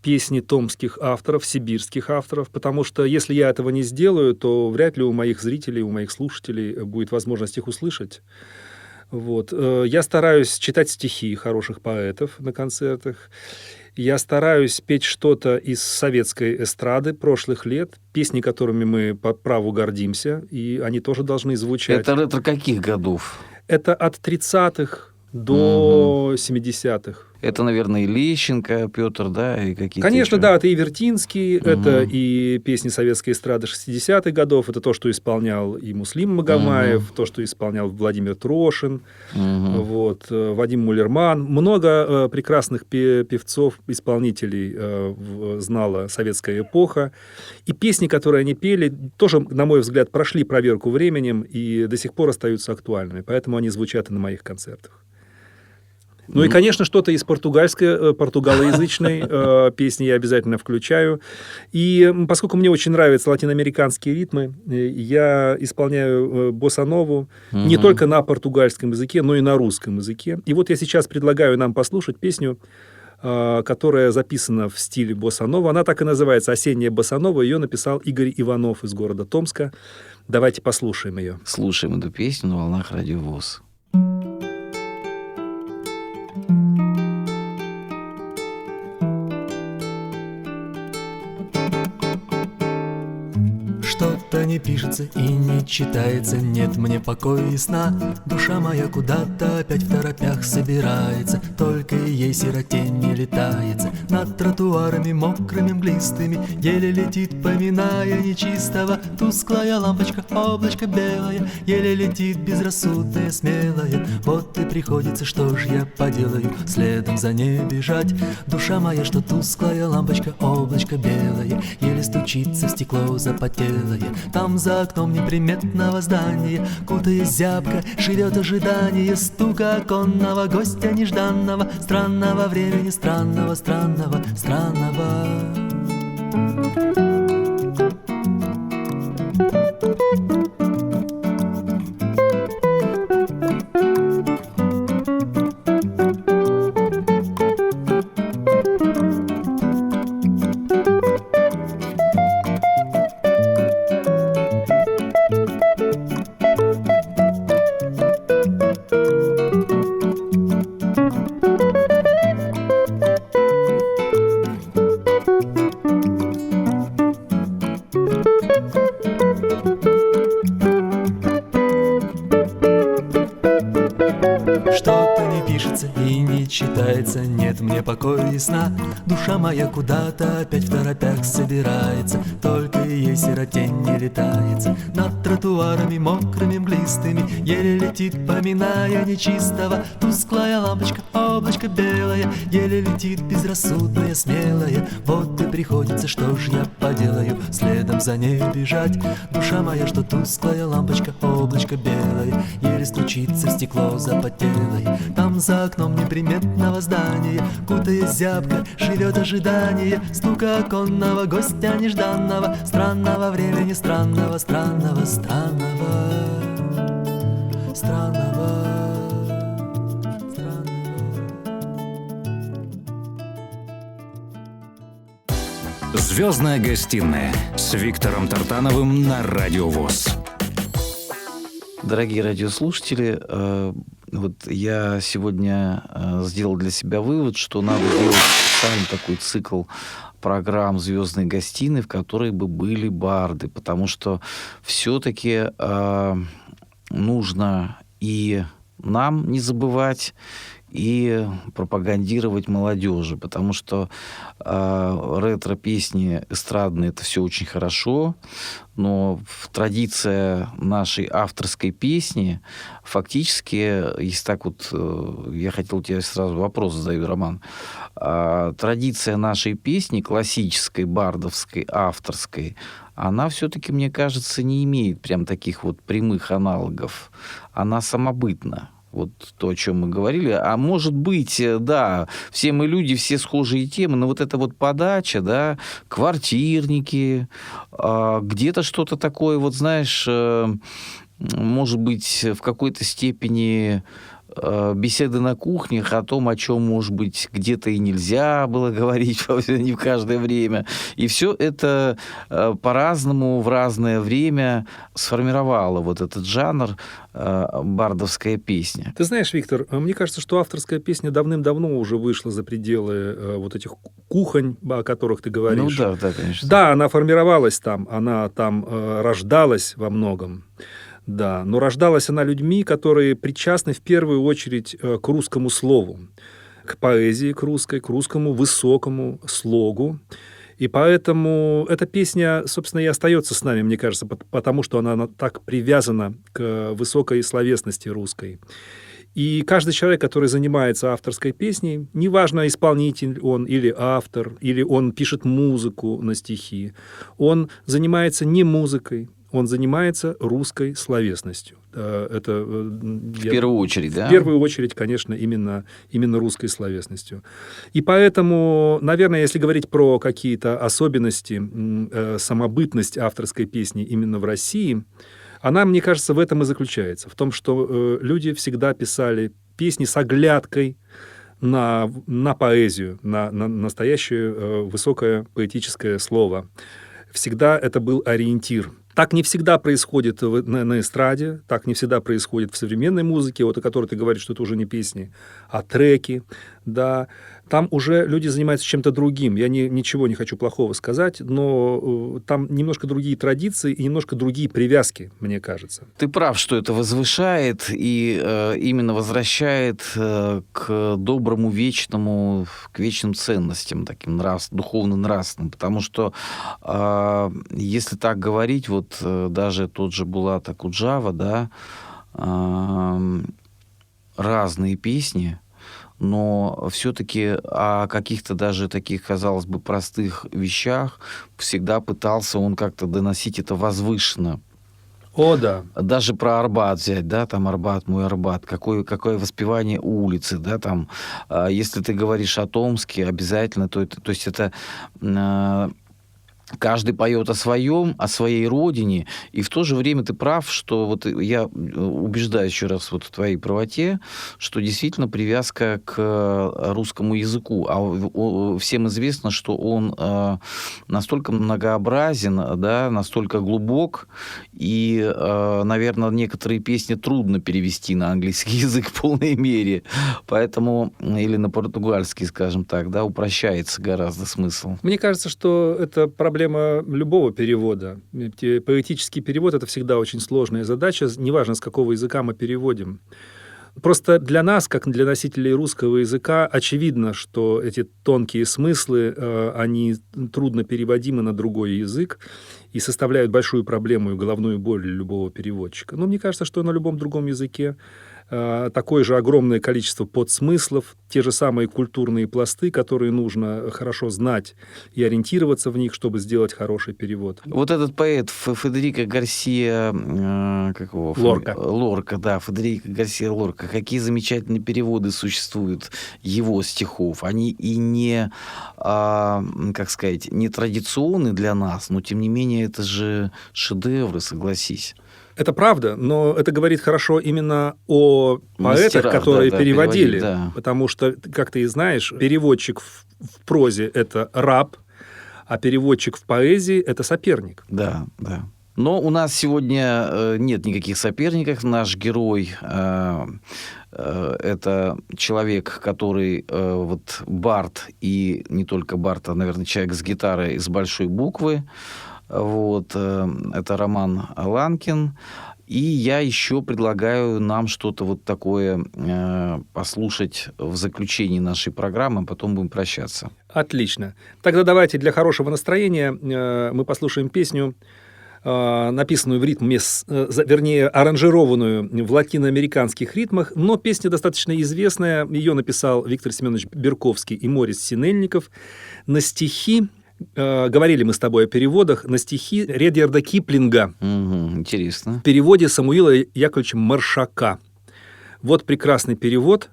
песни томских авторов, сибирских авторов, потому что если я этого не сделаю, то вряд ли у моих зрителей, у моих слушателей будет возможность их услышать. Вот. Я стараюсь читать стихи хороших поэтов на концертах. Я стараюсь петь что-то из советской эстрады прошлых лет, песни, которыми мы по праву гордимся, и они тоже должны звучать. Это ретро каких годов? Это от 30-х до 70-х. Это, наверное, и Лещенко, Петр, да, и какие-то... Конечно, еще... да, это и Вертинский, это и песни советской эстрады 60-х годов, это то, что исполнял и Муслим Магомаев, то, что исполнял Владимир Трошин, вот, Вадим Мулерман. Много прекрасных певцов, исполнителей знала советская эпоха. И песни, которые они пели, тоже, на мой взгляд, прошли проверку временем и до сих пор остаются актуальными. Поэтому они звучат и на моих концертах. Ну и, конечно, что-то из португалоязычной песни я обязательно включаю. И поскольку мне очень нравятся латиноамериканские ритмы, я исполняю боссанову не только на португальском языке, но и на русском языке. И вот я сейчас предлагаю нам послушать песню, которая записана в стиле боссанова. Она так и называется «Осенняя боссанова». Ее написал Игорь Иванов из города Томска. Давайте послушаем ее. Слушаем эту песню на волнах Радио ВОС. Что-то не пишется и не читается, нет мне покоя и сна. Душа моя куда-то опять в торопях собирается, только ей сироте не летается. Над тротуарами мокрыми мглистыми еле летит, поминая нечистого. Тусклая лампочка, облачко белое, еле летит безрассудная, смелая. Вот и приходится, что ж я поделаю, следом за ней бежать. Душа моя, что тусклая лампочка, облачко белое, еле стучится в стекло запотелое. Там за окном неприметного здания, кутаясь зябко, живет ожидание стука оконного, гостя нежданного, странного времени, странного, странного, странного. Что-то не пишется и не читается, нет мне покоя и сна. Душа моя куда-то опять в торопях собирается, только ей сироте не летается. Над тротуарами мокрыми мглистыми еле летит, поминая нечистого. Тусклая лампочка, облачко белое, еле летит безрассудная, смелая. Вот и приходится, что ж я поделаю, следом за ней бежать. Душа моя, что тусклая лампочка, облачко белое, еле стучится в стекло запотелое. Там за окном неприметного здания, кутаясь зябко, живет ожидание стука оконного, гостя нежданного, странного времени, странного, странного, странного, странного, «Звездная гостиная» с Виктором Тартановым на Радио ВОС. Дорогие радиослушатели, вот я сегодня сделал для себя вывод, что надо делать специально такой цикл программ «Звездной гостиной», в которой бы были барды, потому что все-таки нужно и нам не забывать и пропагандировать молодежи, потому что ретро-песни эстрадные — это все очень хорошо, но традиция нашей авторской песни фактически, если так вот, я хотел тебе сразу вопрос задать, Роман, традиция нашей песни, классической, бардовской, авторской, она все-таки, мне кажется, не имеет прям таких вот прямых аналогов. Она самобытна. Вот то, о чем мы говорили. А может быть, да, все мы люди, все схожие темы, но вот эта вот подача, да, квартирники, где-то что-то такое, вот знаешь, может быть, в какой-то степени беседы на кухнях о том, о чем, может быть, где-то и нельзя было говорить не в каждое время. И все это по-разному в разное время сформировало вот этот жанр бардовская песня. Ты знаешь, Виктор, мне кажется, что авторская песня давным-давно уже вышла за пределы вот этих кухонь, о которых ты говоришь. Ну да, конечно. Да, она формировалась там, она там рождалась во многом. Да, но рождалась она людьми, которые причастны в первую очередь к русскому слову, к поэзии, к русскому высокому слогу. И поэтому эта песня, собственно, и остается с нами, мне кажется, потому что она так привязана к высокой словесности русской. И каждый человек, который занимается авторской песней, неважно, исполнитель он или автор, или он пишет музыку на стихи, он занимается не музыкой, он занимается русской словесностью. Это, в первую очередь, да? В первую очередь, конечно, именно русской словесностью. И поэтому, наверное, если говорить про какие-то особенности, самобытность авторской песни именно в России, она, мне кажется, в этом и заключается. В том, что люди всегда писали песни с оглядкой на поэзию, на настоящее высокое поэтическое слово. Всегда это был ориентир. Так не всегда происходит на эстраде, так не всегда происходит в современной музыке, вот о которой ты говоришь, что это уже не песни, а треки, да. Там уже люди занимаются чем-то другим. Я ничего не хочу плохого сказать, но там немножко другие традиции и немножко другие привязки, мне кажется. Ты прав, что это возвышает и именно возвращает к доброму, вечному, к вечным ценностям, таким духовно-нравственным. Потому что, если так говорить, вот даже тот же Булат Акуджава, да, разные песни, но все-таки о каких-то даже таких, казалось бы, простых вещах всегда пытался он как-то доносить это возвышенно. О, да. Даже про Арбат взять, да, там Арбат, мой Арбат, какое воспевание улицы, да, там, если ты говоришь о Томске, обязательно, то есть это... Каждый поет о своем, о своей родине, и в то же время ты прав, что вот я убеждаюсь еще раз вот в твоей правоте, что действительно привязка к русскому языку, а всем известно, что он настолько многообразен, да, настолько глубок, и, наверное, некоторые песни трудно перевести на английский язык в полной мере, поэтому, или на португальский, скажем так, да, упрощается гораздо смысл. Мне кажется, что это проблема любого перевода. Поэтический перевод — это всегда очень сложная задача, неважно, с какого языка мы переводим. Просто для нас, как для носителей русского языка, очевидно, что эти тонкие смыслы, они трудно переводимы на другой язык и составляют большую проблему и головную боль для любого переводчика. Но мне кажется, что на любом другом языке такое же огромное количество подсмыслов, те же самые культурные пласты, которые нужно хорошо знать и ориентироваться в них, чтобы сделать хороший перевод. Вот этот поэт Федерико Гарсия Лорка, да, Федерико Гарсия Лорка, какие замечательные переводы существуют его стихов. Они и не, как сказать, не традиционны для нас, но тем не менее это же шедевры, согласись. Это правда, но это говорит хорошо именно о поэтах, которые переводили. Да. Потому что, как ты и знаешь, переводчик в прозе – это раб, а переводчик в поэзии – это соперник. Да, да. Но у нас сегодня нет никаких соперников. Наш герой это человек, который вот бард, и не только бард, а, наверное, человек с гитарой с большой буквы. Вот, это Роман Ланкин. И я еще предлагаю нам что-то вот такое послушать в заключении нашей программы, а потом будем прощаться. Отлично. Тогда давайте для хорошего настроения мы послушаем песню, написанную в ритме, вернее, аранжированную в латиноамериканских ритмах, но песня достаточно известная. Ее написал Виктор Семенович Берковский и Морис Синельников на стихи, говорили мы с тобой о переводах, на стихи Редьярда Киплинга. Интересно. В переводе Самуила Яковлевича Маршака. Вот прекрасный перевод,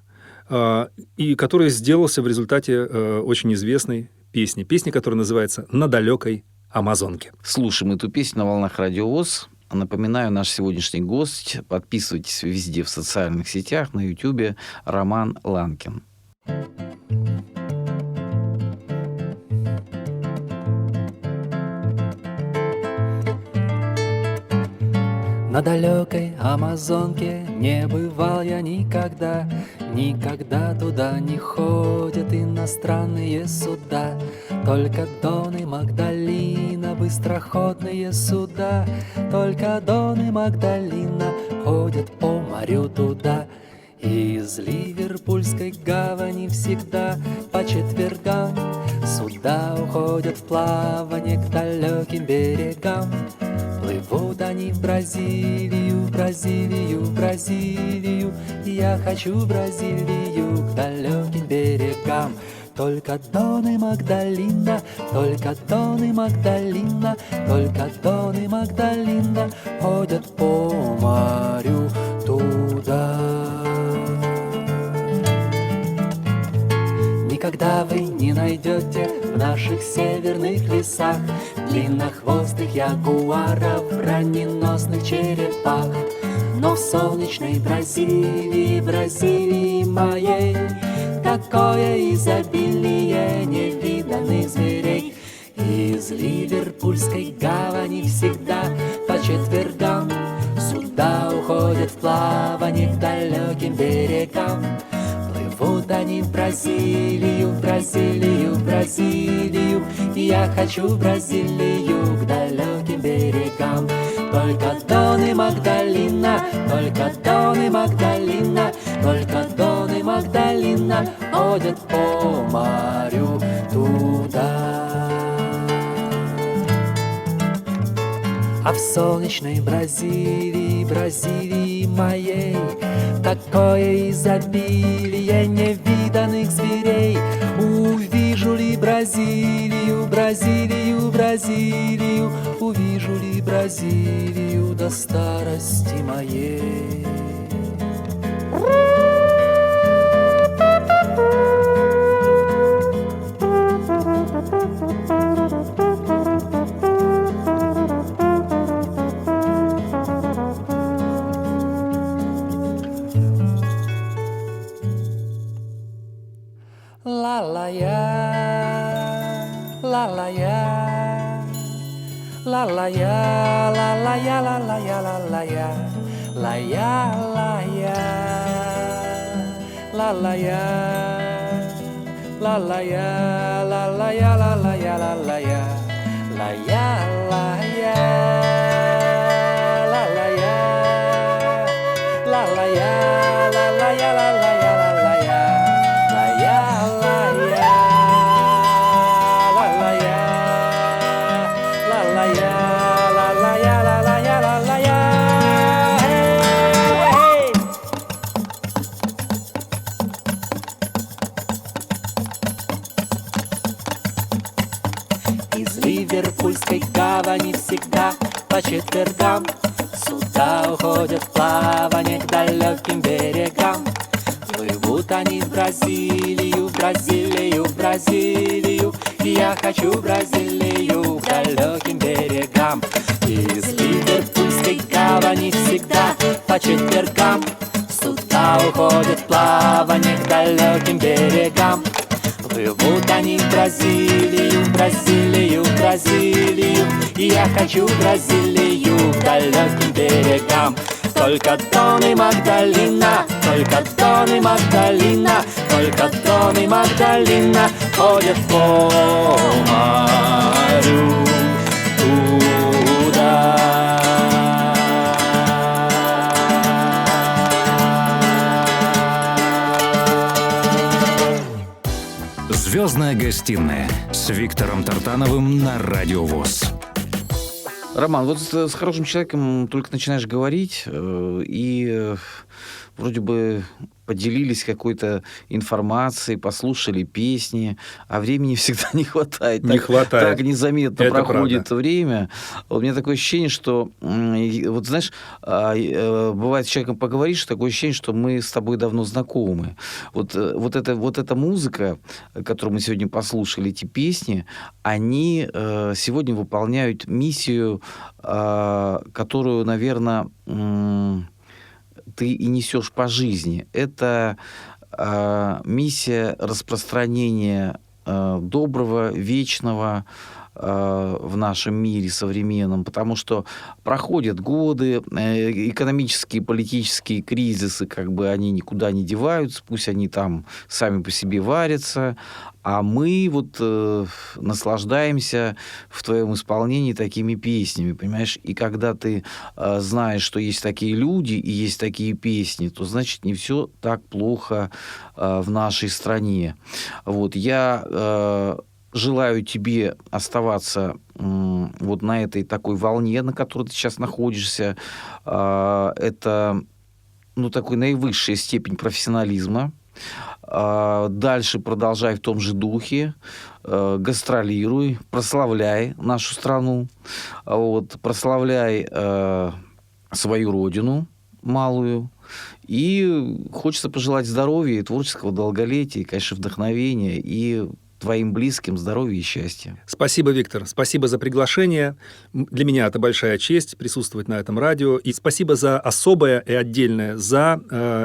и который сделался в результате очень известной песни. Песня, которая называется «На далекой Амазонке». Слушаем эту песню на волнах Радио ВОС. Напоминаю, наш сегодняшний гость. Подписывайтесь везде в социальных сетях, на Ютубе. Роман Ланкин. На далекой Амазонке не бывал я никогда, никогда туда не ходят иностранные суда. Только Дон и Магдалина, быстроходные суда, только Дон и Магдалина ходят по морю туда. Из Ливерпульской гавани всегда по четвергам суда уходят в плавание к далеким берегам. Плывут они в Бразилию, в Бразилию, в Бразилию. Я хочу в Бразилию к далеким берегам. Только Дон и Магдалина, только Дон и Магдалина, только Дон и Магдалина ходят по морю туда. Никогда вы не найдете в наших северных лесах длиннохвостых ягуаров, броненосных черепах. Но в солнечной Бразилии, Бразилии моей, такое изобилие невиданных зверей. Из Ливерпульской гавани всегда по четвергам суда уходят в плавание к далеким берегам. Плывут они в Бразилию, в Бразилию, в Бразилию. Я хочу в Бразилию к далеким берегам. Только Дон и Магдалина, только Дон и Магдалина, только Дон и Магдалина ходят по морю туда. А в солнечной Бразилии, Бразилии моей, такое изобилие невиданных зверей. Увижу ли Бразилию, Бразилию, Бразилию, увижу ли Бразилию до старости моей. La la ya, la la ya, la la ya, la la ya, la la ya, la ya, la ya, la la ya, la la ya, la la ya, la la ya, la la ya, la ya, la ya, la la ya, la la ya, la la ya, la la ya, la la ya, la ya, la ya. Из Ливерпульской гавани всегда по четвергам суда уходят в плавание к далеким берегам. Плывут они в Бразилию, в Бразилию, в Бразилию. Я хочу в Бразилию к далеким берегам. Из Ливерпульской гавани всегда по четвергам суда уходят в плавание к далеким берегам. Плывут они в Бразилию, в Бразилию, в Бразилию. Я хочу в Бразилию к далеким берегам. Только Дон и Магдалина, только Дон и Магдалина, только Дон и Магдалина ходят по морю туда. «Звездная гостиная» с Виктором Тартановым на Радио ВОС. Роман, вот с хорошим человеком только начинаешь говорить, и вроде бы поделились какой-то информацией, послушали песни, а времени всегда не хватает. Не хватает. Так незаметно Это проходит правда. время. Вот у меня такое ощущение, что, вот знаешь, бывает с человеком поговоришь, такое ощущение, что мы с тобой давно знакомы. Вот эта музыка, которую мы сегодня послушали, эти песни, они сегодня выполняют миссию, которую, наверное, ты и несешь по жизни. Это миссия распространения доброго, вечного в нашем мире современном, потому что проходят годы, экономические, политические кризисы, как бы они никуда не деваются, пусть они там сами по себе варятся, а мы вот наслаждаемся в твоем исполнении такими песнями, понимаешь? И когда ты знаешь, что есть такие люди и есть такие песни, то, значит, не все так плохо в нашей стране. Вот, я желаю тебе оставаться вот на этой такой волне, на которой ты сейчас находишься. Это, такой наивысшая степень профессионализма. Дальше продолжай в том же духе, гастролируй, прославляй нашу страну, прославляй свою родину малую. И хочется пожелать здоровья, и творческого долголетия, и, конечно, вдохновения, и твоим близким здоровья и счастья. Спасибо, Виктор. Спасибо за приглашение. Для меня это большая честь присутствовать на этом радио. И спасибо за особое и отдельное, за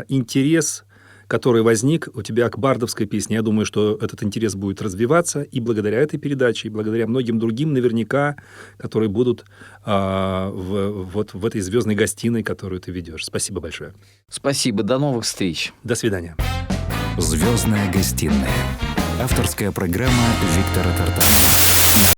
интерес, который возник у тебя к бардовской песне. Я думаю, что этот интерес будет развиваться и благодаря этой передаче, и благодаря многим другим наверняка, которые будут в этой звездной гостиной, которую ты ведешь. Спасибо большое. Спасибо. До новых встреч. До свидания. «Звездная гостиная». Авторская программа Виктора Тартанова.